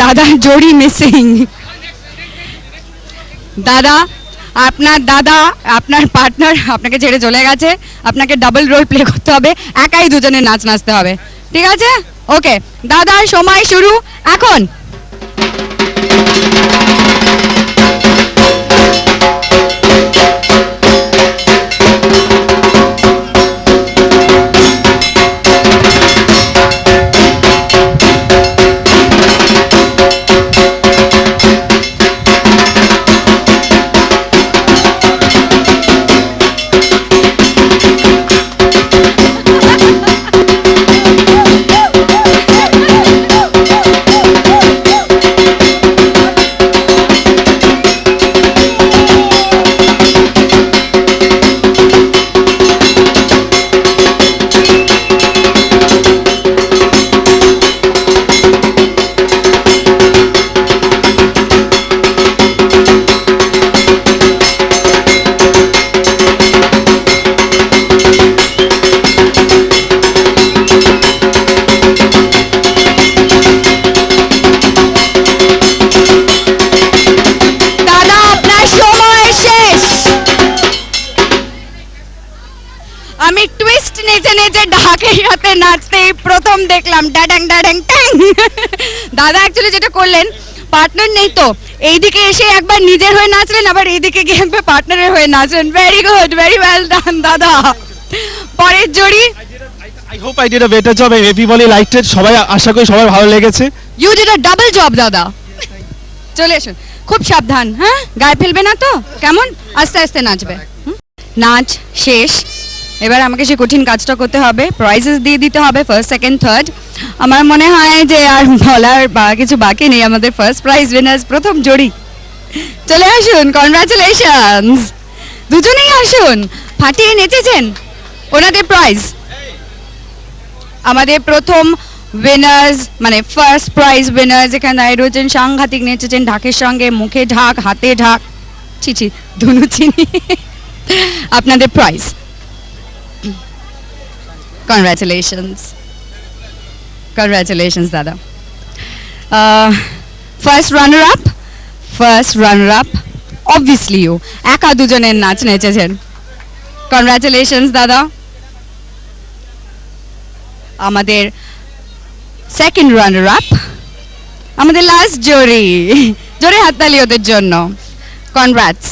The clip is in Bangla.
দাদার জড়ি মিসিং। দাদা আপনার পার্টনার আপনাকে ছেড়ে চলে গেছে, আপনাকে ডাবল রোল প্লে করতে হবে, একাই দুজনের নাচ নাচতে হবে, ঠিক আছে? ওকে, দাদার সময় শুরু এখন। আমি টুইস্ট নেচে নেচে ঢাকের সাথে নাচতে প্রথম দেখলাম ডাডাং ডাডাং ট্যাং। দাদা অ্যাকচুয়ালি যেটা করলেন, পার্টনার নেই তো এইদিকে এসে একবার নিজের হয়ে নাচলেন, আবার এইদিকে গিয়ে একবার পার্টনারের হয়ে নাচলেন। Very good, very well done দাদা। পরের জড়ি। I hope I did a better job and everybody liked it. সবাই আশা করি সবাই ভালো লেগেছে। You did a double job দাদা। চলে এসুন, খুব সাবধান, হ্যাঁ গায়ে ফেলবে না তো, কেমন? আস্তে আস্তে নাচবে। নাচ শেষ, এবার আমাকে সেই কঠিন কাজটা করতে হবে, প্রাইজেস দিয়ে দিতে হবে ফার্স্ট সেকেন্ড থার্ড। আমার মনে হয় যে আর বলার বা কিছু বাকি নেই, আমাদের ফার্স্ট প্রাইজ উইনার্স প্রথম জড়ি চলে আসুন। কনগ্রাচুলেশনস, দুজনেই আসুন, ফাটিয়ে নেচেছেন। ওনাদের প্রাইজ, আমাদের প্রথম উইনার্স মানে ফার্স্ট প্রাইজ উইনার্স এখানে দাঁড়িয়ে রয়েছেন, সাংঘাতিক নেচেছেন, ঢাকের সঙ্গে মুখে ঢাক, হাতে ঢাক, ছি ধুনু চিনি। আপনাদের প্রাইজ। Congratulations দাদা। First runner up obviously you, একা দুজনের নাচ নেচেছেন। কনগ্রাচুলেশনস দাদা। আমাদের সেকেন্ড রানার আপ, আমাদের লাস্ট জোরে হাততালি ওদের জন্য। কনগ্রাটস।